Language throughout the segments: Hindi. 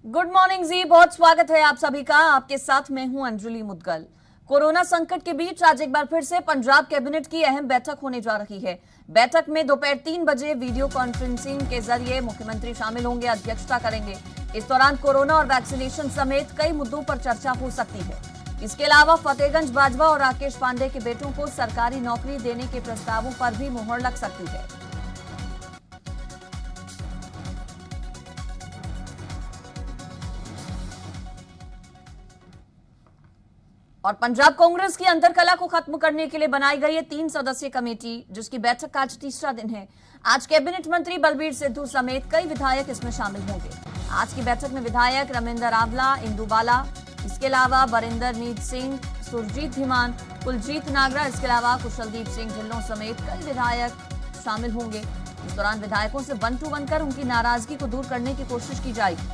गुड मॉर्निंग जी, बहुत स्वागत है आप सभी का। आपके साथ मैं हूं अंजलि मुदगल। कोरोना संकट के बीच आज एक बार फिर से पंजाब कैबिनेट की अहम बैठक होने जा रही है। बैठक में दोपहर 3 बजे वीडियो कॉन्फ्रेंसिंग के जरिए मुख्यमंत्री शामिल होंगे, अध्यक्षता करेंगे। इस दौरान कोरोना और वैक्सीनेशन समेत कई मुद्दों पर चर्चा हो सकती है। इसके अलावा फतेहगंज बाजवा और राकेश पांडे के बेटों को सरकारी नौकरी देने के प्रस्तावों पर भी मुहर लग सकती है। और पंजाब कांग्रेस की अंतरकलह को खत्म करने के लिए बनाई गई है 3 सदस्यीय कमेटी, जिसकी बैठक का आज तीसरा दिन है। आज कैबिनेट मंत्री बलबीर सिद्धू समेत कई विधायक इसमें शामिल होंगे। आज की बैठक में विधायक रमिंदर आंवला, इंदु बाला, इसके अलावा बरिंदर मीत सिंह, सुरजीत धीमान, कुलजीत नागरा, इसके अलावा कुशलदीप सिंह ढिल्लों समेत कई विधायक शामिल होंगे। इस दौरान विधायकों से 1 to 1 कर उनकी नाराजगी को दूर करने की कोशिश की जाएगी।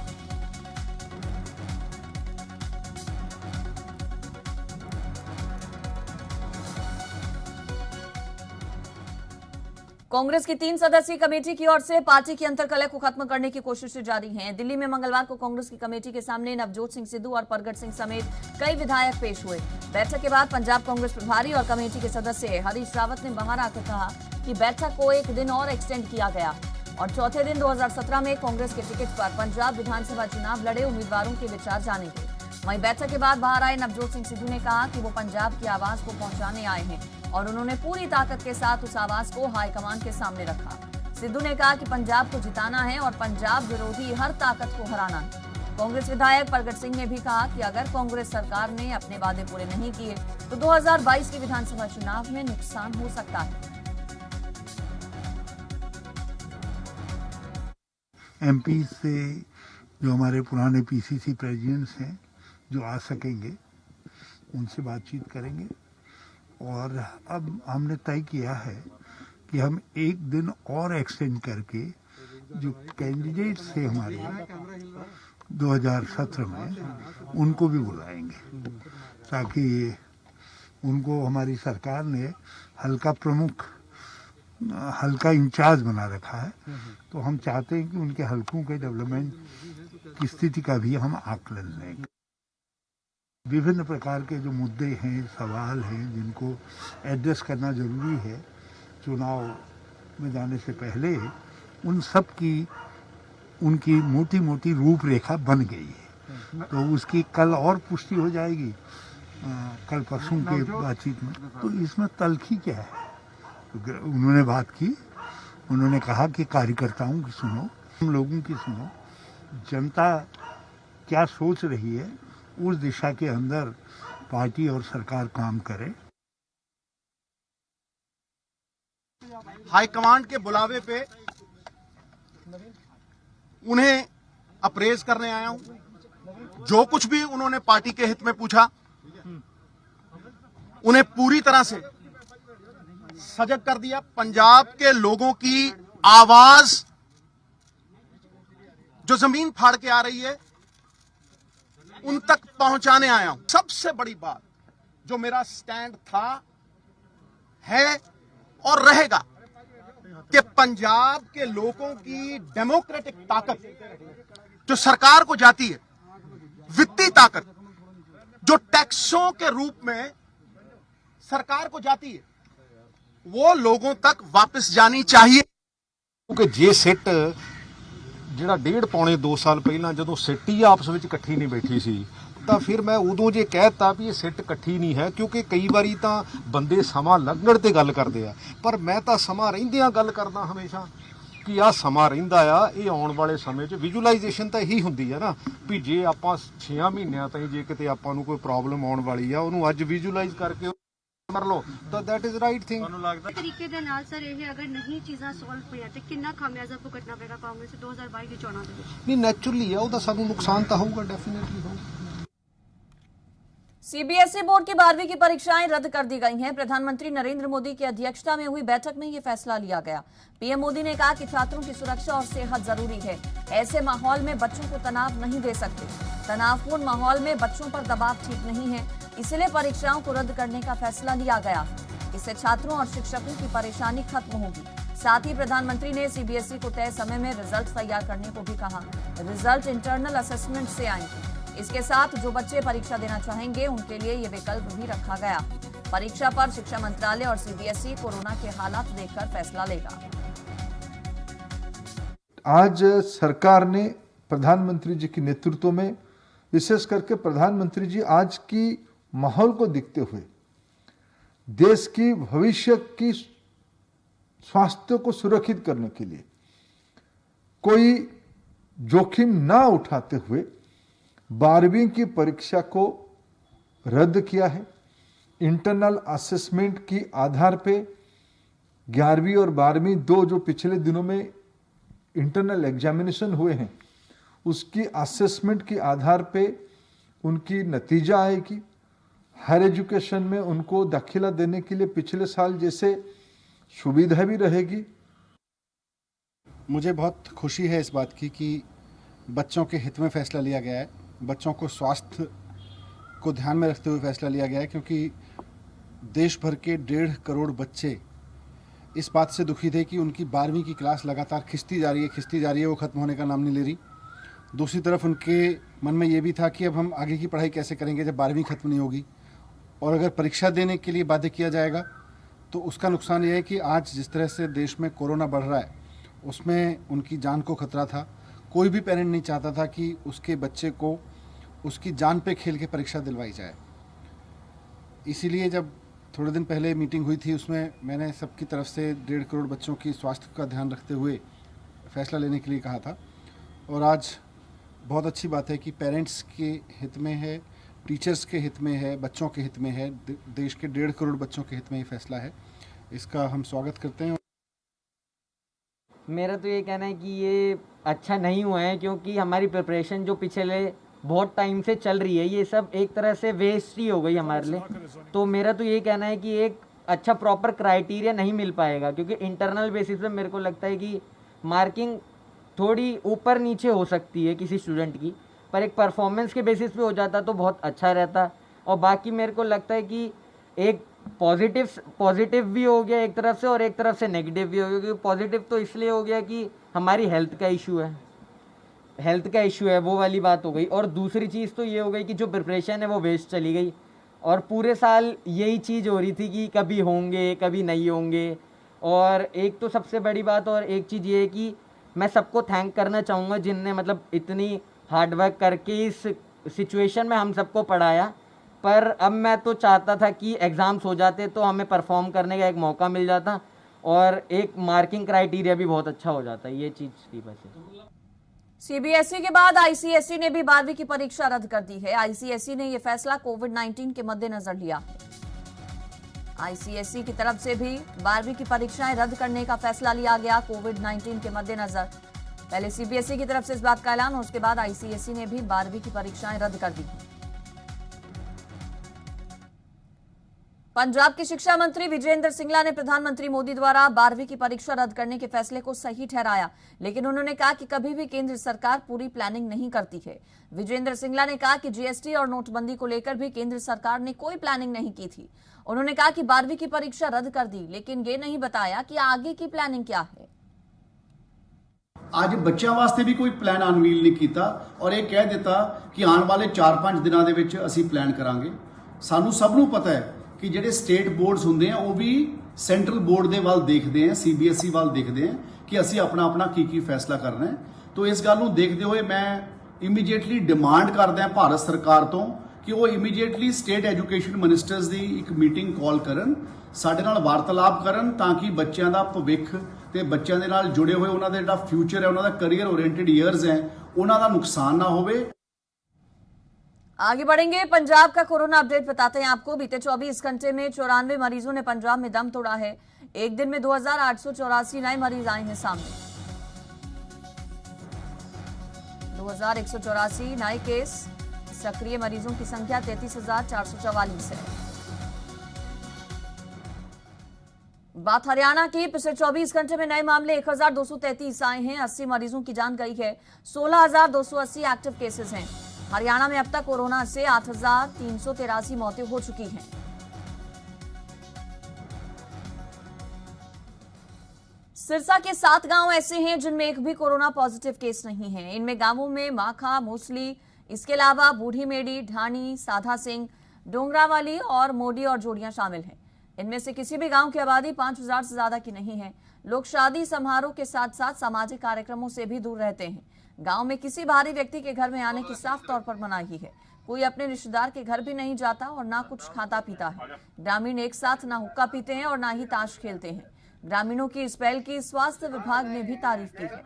कांग्रेस की 3 सदस्यीय कमेटी की ओर से पार्टी की अंतरकलह को खत्म करने की कोशिशें जारी हैं। दिल्ली में मंगलवार को कांग्रेस की कमेटी के सामने नवजोत सिंह सिद्धू और परगट सिंह समेत कई विधायक पेश हुए। बैठक के बाद पंजाब कांग्रेस प्रभारी और कमेटी के सदस्य हरीश रावत ने बाहर आकर कहा कि बैठक को 1 दिन और एक्सटेंड किया गया और चौथे दिन 2017 में कांग्रेस के टिकट पर पंजाब विधानसभा चुनाव लड़े उम्मीदवारों के विचार जानेंगे। वहीं बैठक के बाद बाहर आए नवजोत सिंह सिद्धू ने कहा कि वो पंजाब की आवाज को पहुंचाने आए हैं और उन्होंने पूरी ताकत के साथ उस आवाज को हाईकमान के सामने रखा। सिद्धू ने कहा कि पंजाब को जिताना है और पंजाब विरोधी हर ताकत को हराना है। कांग्रेस विधायक परगट सिंह ने भी कहा कि अगर कांग्रेस सरकार ने अपने वादे पूरे नहीं किए तो 2022 के विधानसभा चुनाव में नुकसान हो सकता है। एमपी से जो हमारे पुराने पीसीसी प्रेसिडेंट्स हैं जो आ सकेंगे उनसे बातचीत करेंगे और अब हमने तय किया है कि हम 1 दिन और एक्सटेंड करके जो कैंडिडेट्स थे हमारे 2017 में उनको भी बुलाएंगे ताकि उनको हमारी सरकार ने हल्का प्रमुख, हल्का इंचार्ज बना रखा है, तो हम चाहते हैं कि उनके हल्कों के डेवलपमेंट की स्थिति का भी हम आकलन लें। विभिन्न प्रकार के जो मुद्दे हैं, सवाल हैं जिनको एड्रेस करना जरूरी है चुनाव में जाने से पहले, उन सब की उनकी मोटी मोटी रूपरेखा बन गई है। तो उसकी कल और पुष्टि हो जाएगी कल परसों के बातचीत में। तो इसमें तलखी क्या है? तो उन्होंने बात की, उन्होंने कहा कि कार्यकर्ताओं की सुनो, हम लोगों की सुनो, जनता क्या सोच रही है उस दिशा के अंदर पार्टी और सरकार काम करे। हाईकमांड के बुलावे पे उन्हें अप्रेज करने आया हूं। जो कुछ भी उन्होंने पार्टी के हित में पूछा उन्हें पूरी तरह से सजग कर दिया। पंजाब के लोगों की आवाज जो जमीन फाड़ के आ रही है उन तक पहुंचाने आया हूं। सबसे बड़ी बात जो मेरा स्टैंड था, है और रहेगा कि पंजाब के लोगों की डेमोक्रेटिक ताकत जो सरकार को जाती है, वित्तीय ताकत जो टैक्सों के रूप में सरकार को जाती है, वो लोगों तक वापस जानी चाहिए। क्योंकि जे सिट ਜਿਹੜਾ 1.5 ਪੌਣੇ 2 ਸਾਲ ਪਹਿਲਾਂ ਜਦੋਂ ਸਿੱਟ ਹੀ ਆਪਸ ਵਿੱਚ ਇਕੱਠੀ ਨਹੀਂ ਬੈਠੀ ਸੀ ਤਾਂ ਫਿਰ ਮੈਂ ਉਦੋਂ ਜੇ ਕਹਿਤਾ ਵੀ ਇਹ ਸਿੱਟ ਇਕੱਠੀ ਨਹੀਂ ਹੈ, ਕਿਉਂਕਿ ਕਈ ਵਾਰੀ ਤਾਂ ਬੰਦੇ ਸਮਾਂ ਲੰਘਣ ਤੇ ਗੱਲ ਕਰਦੇ ਆ, ਪਰ ਮੈਂ ਤਾਂ ਸਮਾਂ ਰਹਿੰਦਿਆਂ ਗੱਲ ਕਰਦਾ ਹਮੇਸ਼ਾ ਕਿ ਆਹ ਸਮਾਂ ਰਹਿੰਦਾ ਆ, ਇਹ ਆਉਣ ਵਾਲੇ ਸਮੇਂ 'ਚ ਵਿਜ਼ੂਅਲਾਈਜੇਸ਼ਨ ਤਾਂ ਇਹੀ ਹੁੰਦੀ ਆ ਨਾ ਵੀ ਜੇ ਆਪਾਂ 6 ਮਹੀਨਿਆਂ ਤਾਈਂ ਜੇ ਕਿਤੇ ਆਪਾਂ ਨੂੰ ਕੋਈ ਪ੍ਰੋਬਲਮ ਆਉਣ ਵਾਲੀ ਆ ਉਹਨੂੰ ਅੱਜ ਵਿਜ਼ੂਅਲਾਈਜ਼ ਕਰਕੇ ਕਰ ਲੋ ਤਾਂ ਦੈਟ ਇਜ਼ ਰਾਈਟ ਥਿੰਗ। ਤੁਹਾਨੂੰ ਲੱਗਦਾ ਤਰੀਕੇ ਦੇ ਨਾਲ ਸਰ ਇਹ ਅਗਰ ਨਹੀਂ ਚੀਜ਼ਾਂ ਸੋਲਵ ਹੋਈਆਂ ਤੇ ਕਿੰਨਾ ਖਾਮਿਆਜ਼ਾ ਭੁਗਤਣਾ ਪਏਗਾ ਕਾਂਗਰਸ 2022 ਦੀ ਚੋਣਾਂ ਦੇ ਵਿੱਚ? ਨਹੀਂ ਨੈਚੁਰਲੀ ਆ, ਉਹਦਾ ਸਾਨੂੰ ਨੁਕਸਾਨ ਤਾਂ ਹੋਊਗਾ, ਡੈਫੀਨੇਟਲੀ ਹੋਊਗਾ। सीबीएसई बोर्ड की 12वीं की परीक्षाएं रद्द कर दी गई हैं। प्रधानमंत्री नरेंद्र मोदी की अध्यक्षता में हुई बैठक में यह फैसला लिया गया। पीएम मोदी ने कहा कि छात्रों की सुरक्षा और सेहत जरूरी है। ऐसे माहौल में बच्चों को तनाव नहीं दे सकते। तनावपूर्ण माहौल में बच्चों पर दबाव ठीक नहीं है, इसलिए परीक्षाओं को रद्द करने का फैसला लिया गया। इससे छात्रों और शिक्षकों की परेशानी खत्म होगी। साथ ही प्रधानमंत्री ने सीबीएसई को तय समय में रिजल्ट तैयार करने को भी कहा। रिजल्ट इंटरनल असेसमेंट से आएंगे। इसके साथ जो बच्चे परीक्षा देना चाहेंगे उनके लिए ये विकल्प भी रखा गया। परीक्षा पर शिक्षा मंत्रालय और सीबीएसई कोरोना के हालात देखकर फैसला लेगा। आज सरकार ने प्रधानमंत्री जी के नेतृत्व में, विशेष करके प्रधानमंत्री जी आज की माहौल को देखते हुए देश की भविष्य की स्वास्थ्य को सुरक्षित करने के लिए कोई जोखिम ना उठाते हुए 12वीं की परीक्षा को रद्द किया है। इंटरनल असेसमेंट की आधार पे 11वीं और 12वीं दो जो पिछले दिनों में इंटरनल एग्जामिनेशन हुए हैं उसकी असेसमेंट के आधार पे उनकी नतीजा आएगी। हायर एजुकेशन में उनको दाखिला देने के लिए पिछले साल जैसे सुविधा भी रहेगी। मुझे बहुत खुशी है इस बात की कि बच्चों के हित में फैसला लिया गया है, बच्चों को स्वास्थ्य को ध्यान में रखते हुए फैसला लिया गया है, क्योंकि देश भर के 1.5 करोड़ बच्चे इस बात से दुखी थे कि उनकी 12वीं की क्लास लगातार खिंचती जा रही है, वो ख़त्म होने का नाम नहीं ले रही। दूसरी तरफ उनके मन में ये भी था कि अब हम आगे की पढ़ाई कैसे करेंगे जब 12वीं ख़त्म नहीं होगी, और अगर परीक्षा देने के लिए बाध्य किया जाएगा तो उसका नुकसान ये है कि आज जिस तरह से देश में कोरोना बढ़ रहा है उसमें उनकी जान को खतरा था। कोई भी पेरेंट नहीं चाहता था कि उसके बच्चे को उसकी जान पे खेल के परीक्षा दिलवाई जाए। इसीलिए जब थोड़े दिन पहले मीटिंग हुई थी उसमें मैंने सबकी तरफ से 1.5 करोड़ बच्चों की स्वास्थ्य का ध्यान रखते हुए फैसला लेने के लिए कहा था। और आज बहुत अच्छी बात है कि पेरेंट्स के हित में है, टीचर्स के हित में है, बच्चों के हित में है, देश के 1.5 करोड़ बच्चों के हित में ये फैसला है। इसका हम स्वागत करते हैं। मेरा तो ये कहना है कि ये अच्छा नहीं हुआ है, क्योंकि हमारी प्रिपरेशन जो पिछले बहुत टाइम से चल रही है ये सब एक तरह से वेस्ट ही हो गई हमारे लिए। तो मेरा तो ये कहना है कि एक अच्छा प्रॉपर क्राइटेरिया नहीं मिल पाएगा, क्योंकि इंटरनल बेसिस पे मेरे को लगता है कि मार्किंग थोड़ी ऊपर नीचे हो सकती है किसी स्टूडेंट की, पर एक परफॉर्मेंस के बेसिस पे हो जाता तो बहुत अच्छा रहता। और बाकी मेरे को लगता है कि एक पॉजिटिव भी हो गया एक तरफ से और एक तरफ से नेगेटिव भी हो गया। क्योंकि पॉजिटिव तो इसलिए हो गया कि हमारी हेल्थ का इशू है, वो वाली बात हो गई। और दूसरी चीज़ तो ये हो गई कि जो प्रिपरेशन है वो वेस्ट चली गई, और पूरे साल यही चीज़ हो रही थी कि कभी होंगे कभी नहीं होंगे। और एक तो सबसे बड़ी बात और एक चीज़ ये है कि मैं सबको थैंक करना चाहूँगा जिनने मतलब इतनी हार्डवर्क करके इस सिचुएशन में हम सबको पढ़ाया। पर अब मैं तो चाहता था कि एग्ज़ाम्स हो जाते तो हमें परफॉर्म करने का एक मौका मिल जाता और एक मार्किंग क्राइटेरिया भी बहुत अच्छा हो जाता। ये चीज़ थी बस। सीबीएसई के बाद आईसीएसई ने भी 12वीं की परीक्षा रद्द कर दी है। आईसीएसई ने यह फैसला कोविड-19 के मद्देनजर लिया। आईसीएसई की तरफ से भी 12वीं की परीक्षाएं रद्द करने का फैसला लिया गया कोविड-19 के मद्देनजर। पहले सीबीएसई की तरफ से इस बात का ऐलान और उसके बाद आईसीएसई ने भी 12वीं की परीक्षाएं रद्द कर दी। पंजाब के शिक्षा मंत्री विजेंद्र सिंगला ने प्रधानमंत्री मोदी द्वारा 12वीं की परीक्षा रद्द करने के फैसले को सही ठहराया, लेकिन उन्होंने कहा कि कभी भी केंद्र सरकार पूरी प्लानिंग नहीं करती है। विजेंद्र सिंगला ने कहा कि जीएसटी और नोटबंदी को लेकर भी केंद्र सरकार ने कोई प्लानिंग नहीं की थी। उन्होंने कहा कि 12वीं की परीक्षा रद्द कर दी, लेकिन ये नहीं बताया कि आगे की प्लानिंग क्या है। ਅੱਜ ਬੱਚਿਆਂ ਵਾਸਤੇ ਵੀ ਕੋਈ ਪਲਾਨ ਅਨਵੀਲ ਨਹੀਂ ਕੀਤਾ ਔਰ ਇਹ ਕਹਿ ਦਿੱਤਾ ਕਿ ਆਉਣ ਵਾਲੇ 4-5 ਦਿਨਾਂ ਦੇ ਵਿੱਚ ਅਸੀਂ ਪਲਾਨ ਕਰਾਂਗੇ। ਸਾਨੂੰ ਸਭ ਨੂੰ ਪਤਾ ਹੈ ਕਿ ਜਿਹੜੇ ਸਟੇਟ ਬੋਰਡਸ ਹੁੰਦੇ ਆ ਉਹ ਵੀ ਸੈਂਟਰਲ ਬੋਰਡ ਦੇ ਵੱਲ ਦੇਖਦੇ ਆ, ਸੀਬੀਐਸਈ ਵੱਲ ਦੇਖਦੇ ਆ ਕਿ ਅਸੀਂ ਆਪਣਾ ਕੀ ਫੈਸਲਾ ਕਰਨਾ ਹੈ। तो इस गल ਨੂੰ देखते हुए मैं ਇਮੀਡੀਏਟਲੀ ਡਿਮਾਂਡ ਕਰਦਾ ਹਾਂ ਭਾਰਤ ਸਰਕਾਰ ਤੋਂ ਕਿ ਉਹ ਇਮੀਡੀਏਟਲੀ ਸਟੇਟ ਐਜੂਕੇਸ਼ਨ ਮਿਨਿਸਟਰਸ ਦੀ ਇੱਕ ਮੀਟਿੰਗ ਕਾਲ ਕਰਨ, ਸਾਡੇ ਨਾਲ ਵਾਰਤਾਲਾਪ ਕਰਨ ਤਾਂ ਕਿ ਬੱਚਿਆਂ ਦਾ ਭਵਿੱਖ ਤੇ ਬੱਚਿਆਂ ਦੇ ਨਾਲ ਜੁੜੇ ਹੋਏ ਉਹਨਾਂ ਦਾ ਜਿਹੜਾ ਫਿਊਚਰ ਹੈ, ਉਹਨਾਂ ਦਾ ਕਰੀਅਰ ओरिएंटेड ईयर्स है, ਉਹਨਾਂ ਦਾ नुकसान ना होवे। आगे बढ़ेंगे। पंजाब का कोरोना अपडेट बताते हैं आपको। बीते 24 घंटे में 94 मरीजों ने पंजाब में दम तोड़ा है। एक दिन में 2884 नए मरीज आए हैं सामने। 2184 नए केस। सक्रिय मरीजों की संख्या 33,444 है। बात हरियाणा की। पिछले 24 घंटे में नए मामले 1233 आए हैं। 80 मरीजों की जान गई है। 16,280 एक्टिव केसेस हैं। हरियाणा में अब तक कोरोना से 8,383 मौतें हो चुकी हैं। सिरसा के 7 गांव ऐसे हैं जिनमें एक भी कोरोना पॉजिटिव केस नहीं है। इनमें गांवों में माखा, मूसली, इसके अलावा बूढ़ी मेडी, ढाणी, साधा सिंह, डोंगरावाली और मोडी और जोड़ियां शामिल हैं। इनमें से किसी भी गांव की आबादी 5000 से ज्यादा की नहीं है। लोग शादी समारोह के साथ साथ सामाजिक कार्यक्रमों से भी दूर रहते हैं। गांव में किसी बाहरी व्यक्ति के घर में आने की साफ तौर पर मनाही है। कोई अपने रिश्तेदार के घर भी नहीं जाता और ना कुछ खाता पीता है। ग्रामीण एक साथ ना हुक्का पीते हैं और ना ही ताश खेलते हैं। ग्रामीणों की इस पहल की स्वास्थ्य विभाग ने भी तारीफ की है।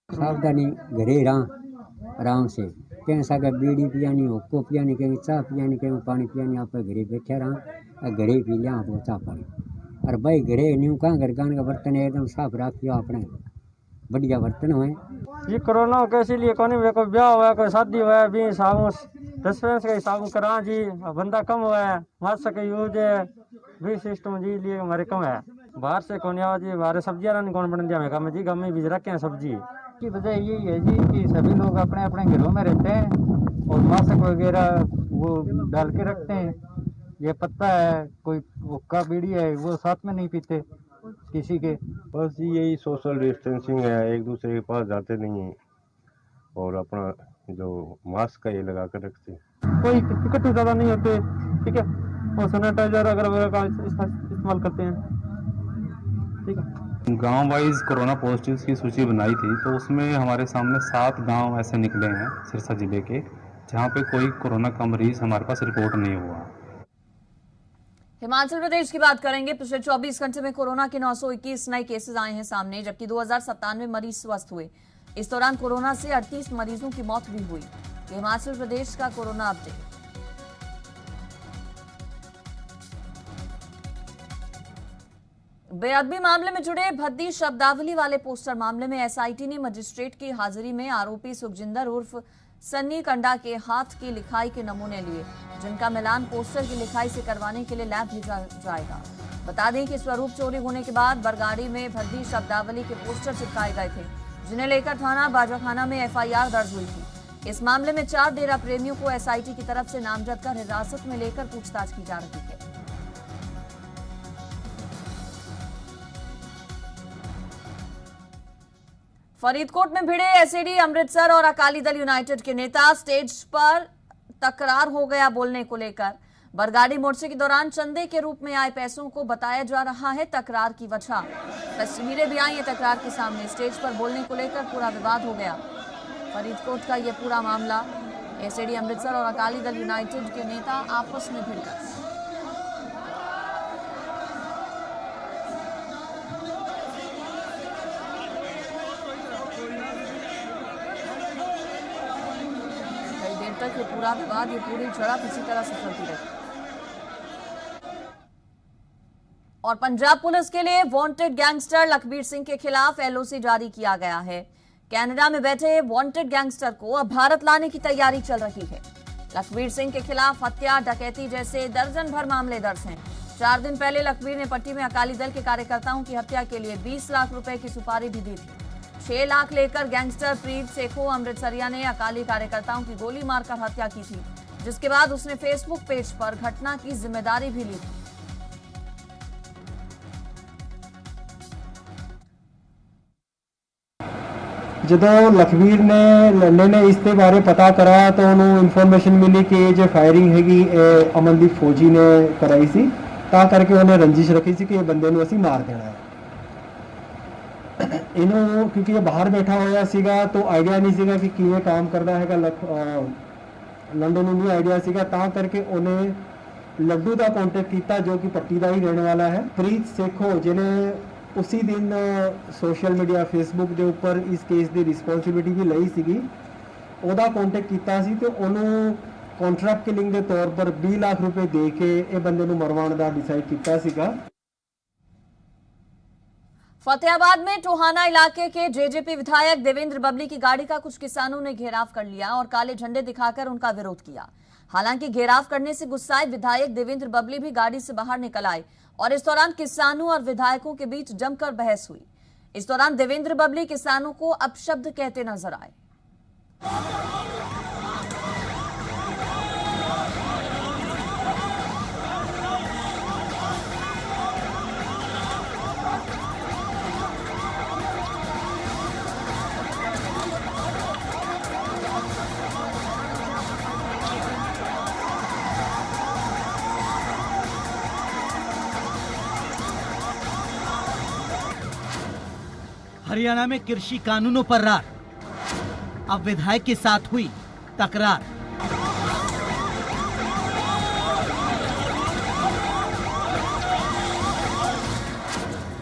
सावधानी घरे आराम से कहीं सागा बीड़ी पियानी, हुक्को पियानी, कहीं चाह पियानी, कहीं पानी पियानी, आप घरे बैठे रहा घरे पी लिया तो चाह पानी। और भाई घरे न्यू कहाँ घर का बर्तन एकदम साफ रखियो, अपने बढ़िया बर्तन हुए। ये कोरोना कैसे लिए कोई कोई ब्याह हुआ, कोई शादी हुआ, भी साबुन डिस्पेंस का साबुन करा जी, बंदा कम हुआ है, मास्क का यूज है भी सिस्टम जी लिए हमारे कम है। बाहर से कौन आवा जी, बाहर सब्जियां नहीं कौन बन दिया मैं जी, गम में बीज रखे हैं सब्जी की वजह यही है जी कि सभी लोग अपने अपने घरों में रहते हैं और मास्क वगैरह वो डाल के रखते हैं। ये पत्ता है, कोई हुक्का बीड़ी है वो साथ में नहीं पीते किसी के। बस यही सोशल डिस्टेंसिंग है, एक दूसरे के पास जाते नहीं हैं और अपना जो मास्क का ये लगा कर रखते हैं। कोई इकट्ठे ज़्यादा नहीं होते, ठीक है, और सैनिटाइजर वगैरह का इस्तेमाल करते हैं, ठीक है। गांव वाइज कोरोना पॉजिटिव की सूची बनाई थी तो उसमें हमारे सामने 7 गांव ऐसे निकले हैं सिरसा जिले के जहां पे कोई कोरोना का मरीज हमारे पास रिपोर्ट नहीं हुआ। हिमाचल प्रदेश की बात करेंगे। पिछले 24 घंटे में कोरोना के 921 नए केसेस आए हैं सामने, जबकि 2097 मरीज स्वस्थ हुए। इस दौरान कोरोना से 38 मरीजों की मौत भी हुई। हिमाचल प्रदेश का कोरोना अपडेट। बेअदबी मामले में जुड़े भद्दी शब्दावली वाले पोस्टर मामले में एसआईटी ने मजिस्ट्रेट की हाजिरी में आरोपी सुखजिंदर उर्फ सन्नी कंडा के हाथ की लिखाई के नमूने लिए, जिनका मिलान पोस्टर की लिखाई से करवाने के लिए लैब भेजा जाएगा। बता दें कि स्वरूप चोरी होने के बाद बरगाड़ी में भद्दी शब्दावली के पोस्टर चिपकाए गए थे, जिन्हें लेकर थाना बाजाखाना में एफआईआर दर्ज हुई थी। इस मामले में 4 डेरा प्रेमियों को एसआईटी की तरफ से नामजद कर हिरासत में लेकर पूछताछ की जा रही है। फरीदकोट में भिड़े एसएडी अमृतसर और अकाली दल यूनाइटेड के नेता, स्टेज पर तकरार हो गया बोलने को लेकर। बरगाड़ी मोर्चे के दौरान चंदे के रूप में आए पैसों को बताया जा रहा है तकरार की वजह। तस्वीरें भी आई है तकरार के सामने। स्टेज पर बोलने को लेकर पूरा विवाद हो गया। फरीदकोट का यह पूरा मामला, एसएडी अमृतसर और अकाली दल यूनाइटेड के नेता आपस में भिड़कर। तक ये पूरा विवाद, ये पूरी झड़प इसी तरह से चलती रही। और पंजाब पुलिस के लिए वांटेड गैंगस्टर लखबीर सिंह के खिलाफ एलओसी जारी किया गया है। कनाडा में बैठे वांटेड गैंगस्टर को अब भारत लाने की तैयारी चल रही है। लखबीर सिंह के खिलाफ हत्या, डकैती जैसे दर्जन भर मामले दर्ज हैं। 4 दिन पहले लखबीर ने पट्टी में अकाली दल के कार्यकर्ताओं की हत्या के लिए 20 लाख रुपए की सुपारी भी दी थी। 6 लाख लेकर गैंगस्टर प्रीत सेखो अमृतसरिया ने अकाली कार्यकर्ताओं की गोली मारकर हत्या की थी, जिसके बाद उसने फेसबुक पेज पर घटना की जिम्मेदारी भी ली थी। ਜਦੋਂ ਲਖਵੀਰ ਨੇ ਲੰਡੇ ਨੇ ਇਸ ਦੇ ਬਾਰੇ ਪਤਾ ਕਰਾ ਤਾਂ ਉਹਨੂੰ ਇਨਫੋਰਮੇਸ਼ਨ ਮਿਲੀ ਕਿ ਇਹ ਜੋ ਫਾਇਰਿੰਗ ਹੈਗੀ ਇਹ ਅਮਨਦੀਪ ਫੌਜੀ ਨੇ ਕਰਾਈ ਸੀ, ਤਾਂ ਕਰਕੇ ਉਹਨੇ ਰੰਜਿਸ਼ ਰੱਖੀ ਸੀ ਕਿ ਇਹ ਬੰਦੇ ਨੂੰ ਅਸੀਂ ਮਾਰ ਦੇਣਾ ਹੈ। ਇਹਨੂੰ ਕਿਉਂਕਿ ਇਹ ਬਾਹਰ ਬੈਠਾ ਹੋਇਆ ਸੀਗਾ ਤਾਂ ਆਈਡੀਆ ਨਹੀਂ ਸੀਗਾ ਕਿ ਕਿਵੇਂ ਕੰਮ ਕਰਦਾ ਹੈਗਾ। ਲੰਡਨ ਨੂੰ ਨਹੀਂ ਆਈਡੀਆ ਸੀਗਾ, ਤਾਂ ਕਰਕੇ ਉਹਨੇ ਲੱਡੂ ਦਾ ਕੰਟੈਕਟ ਕੀਤਾ ਜੋ ਕਿ ਪੱਟੀ ਦਾ ਹੀ ਰਹਿਣ ਵਾਲਾ ਹੈ। ਪ੍ਰੀਤ ਸੇਖੋ ਜਿਹਨੇ ਉसी दिन सोशल मीडिया फेसबुक के ऊपर इस केस की रिस्पॉन्सिबिलिटी भी लई सीगी, ਉਹਦਾ ਕੰਟੈਕਟ ਕੀਤਾ ਸੀ ਤੇ ਉਹਨੂੰ कॉन्ट्रैक्ट किलिंग के तौर पर 20 लाख रुपए दे के ये बंदे ਨੂੰ ਮਰਵਾਉਣ ਦਾ डिसाइड ਕੀਤਾ ਸੀਗਾ। फतेहाबाद में टोहाना इलाके के जेजेपी विधायक देवेंद्र बबली की गाड़ी का कुछ किसानों ने घेराव कर लिया और काले झंडे दिखाकर उनका विरोध किया। हालांकि घेराव करने से गुस्साए विधायक देवेंद्र बबली भी गाड़ी से बाहर निकल आए और इस दौरान किसानों और विधायकों के बीच जमकर बहस हुई। इस दौरान देवेंद्र बबली किसानों को अपशब्द कहते नजर आए। हरियाणा में कृषि कानूनों पर रार, अब विधायक के साथ हुई तकरार।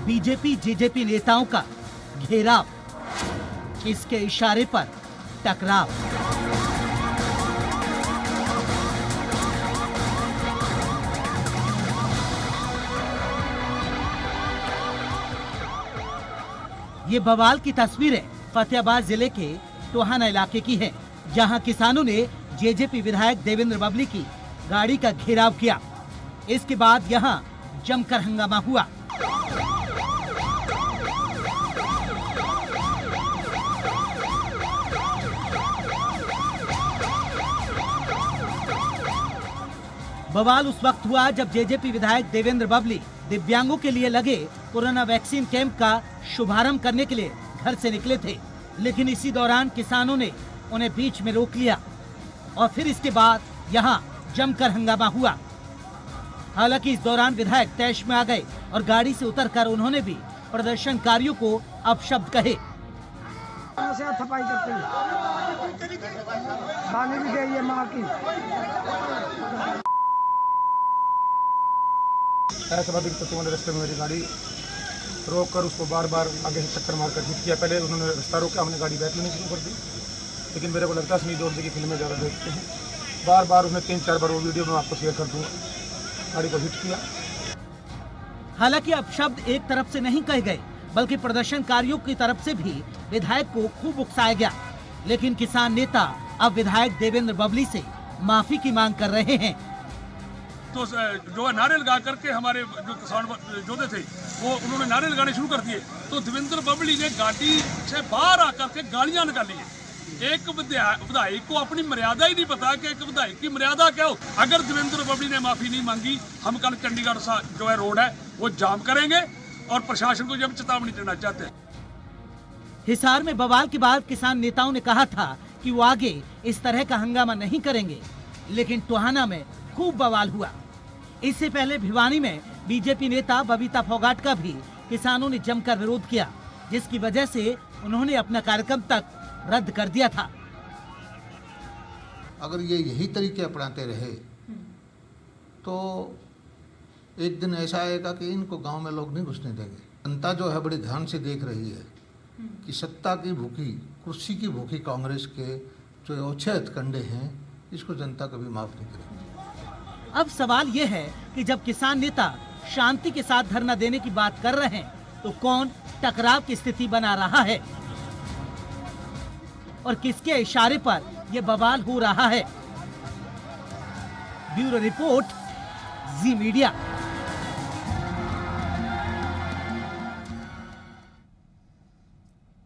बीजेपी जेजेपी नेताओं का घेराव, किसके इशारे पर टकराव। ये बवाल की तस्वीरें फतेहाबाद जिले के टोहाना इलाके की है, जहां किसानों ने जेजेपी विधायक देवेंद्र बबली की गाड़ी का घेराव किया। इसके बाद यहां जमकर हंगामा हुआ। बवाल उस वक्त हुआ जब जेजेपी विधायक देवेंद्र बबली दिव्यांगों के लिए लगे कोरोना वैक्सीन कैंप का शुभारंभ करने के लिए घर से निकले थे, लेकिन इसी दौरान किसानों ने उन्हें बीच में रोक लिया और फिर इसके बाद यहां जमकर हंगामा हुआ। हालांकि इस दौरान विधायक तैश में आ गए और गाड़ी से उतरकर उन्होंने भी प्रदर्शनकारियों को अपशब्द कहे। सफाई करते हैं, पानी भी चाहिए माँ की। ऐसा बात उन्होंने रास्ते में मेरी गाड़ी रोक कर उसको बार बार आगे से चक्कर मार कर हिट किया। पहले उन्होंने रास्ता रोका, हमने गाड़ी बैठ लेनी शुरू कर दी, लेकिन मेरे को लगता है नहीं दौड़ने की फिल्में ज़्यादा देखते हैं। बार बार उसने 3-4 बार वो वीडियो में आपको शेयर कर दूँगा, गाड़ी को हिट किया। हालांकि अपशब्द एक तरफ से नहीं कहे गए, बल्कि प्रदर्शनकारियों की तरफ से भी विधायक को खूब उकसाया गया। लेकिन किसान नेता अब विधायक देवेंद्र बबली से माफी की मांग कर रहे हैं। तो जो है नारे लगा करके हमारे जो किसान योद्धे थे वो उन्होंने नारे लगाने शुरू कर दिए। तो देवेंद्र बबली ने गाड़ी से बाहर आकर के गालियां निकाली है। एक विधायक को अपनी मर्यादा ही नहीं पता कि एक विधायक की मर्यादा क्या हो। अगर देवेंद्र बबली ने माफी नहीं मांगी, हम कल चंडीगढ़ जो है रोड है वो जाम करेंगे और प्रशासन को जब चेतावनी देना चाहते हैं। हिसार में बवाल के बाद किसान नेताओं ने कहा था कि वो आगे इस तरह का हंगामा नहीं करेंगे, लेकिन टोहाना में खूब बवाल हुआ। इससे पहले भिवानी में बीजेपी नेता बबीता फोगाट का भी किसानों ने जमकर विरोध किया, जिसकी वजह से उन्होंने अपना कार्यक्रम तक रद्द कर दिया था। अगर ये यही तरीके अपनाते रहे तो एक दिन ऐसा आएगा कि इनको गांव में लोग नहीं घुसने देंगे। जनता जो है बड़ी ध्यान से देख रही है कि सत्ता की भूखी, कुर्सी की भूखी कांग्रेस के जो ओछे हथकंडे हैं, इसको जनता कभी माफ नहीं करेगी। अब सवाल ये है कि जब किसान नेता शांति के साथ धरना देने की बात कर रहे हैं, तो कौन टकराव की स्थिति बना रहा है और किसके इशारे पर यह बवाल हो रहा है। ब्यूरो रिपोर्ट, जी मीडिया।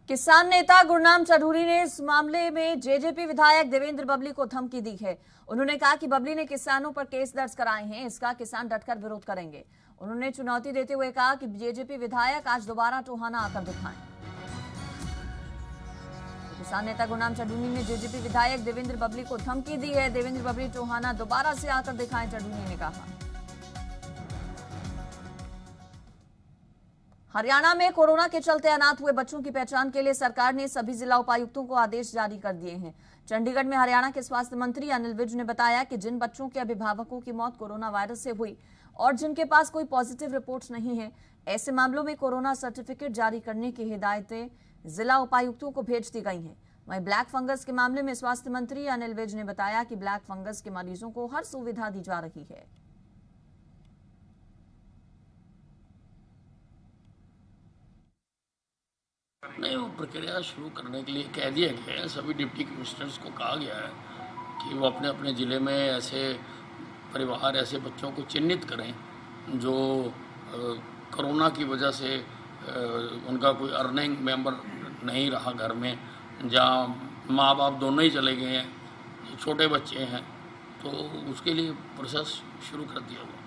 किसान नेता गुरनाम चौधरी ने इस मामले में जेजेपी विधायक देवेंद्र बबली को धमकी दी है। उन्होंने कहा कि बबली ने किसानों पर केस दर्ज कराए हैं, इसका किसान डटकर विरोध करेंगे। उन्होंने चुनौती देते हुए कहा कि जेजेपी विधायक आज दोबारा टोहाना आकर दिखाएं। किसान नेता गुरनाम चौधरी ने जेजेपी विधायक देवेंद्र बबली को धमकी दी है। देवेंद्र बबली टोहाना दोबारा से आकर दिखाएं, चौधरी ने कहा। हरियाणा में कोरोना के चलते अनाथ हुए बच्चों की पहचान के लिए सरकार ने सभी जिला उपायुक्तों को आदेश जारी कर दिए हैं। चंडीगढ़ में हरियाणा के स्वास्थ्य मंत्री अनिल विज ने बताया कि जिन बच्चों के अभिभावकों की मौत कोरोना वायरस से हुई और जिनके पास कोई पॉजिटिव रिपोर्ट्स नहीं है, ऐसे मामलों में कोरोना सर्टिफिकेट जारी करने की हिदायतें जिला उपायुक्तों को भेज दी गई हैं। वहीं ब्लैक फंगस के मामले में स्वास्थ्य मंत्री अनिल विज ने बताया कि ब्लैक फंगस के मरीजों को हर सुविधा दी जा रही है। नहीं, वो प्रक्रिया शुरू करने के लिए कह दिया गया है। सभी डिप्टी कमिश्नर्स को कहा गया है कि वो अपने अपने ज़िले में ऐसे परिवार, ऐसे बच्चों को चिन्हित करें जो कोरोना की वजह से उनका कोई अर्निंग मेंबर नहीं रहा घर में, जहाँ माँ बाप दोनों ही चले गए हैं, छोटे बच्चे हैं, तो उसके लिए प्रोसेस शुरू कर दिया हुआ।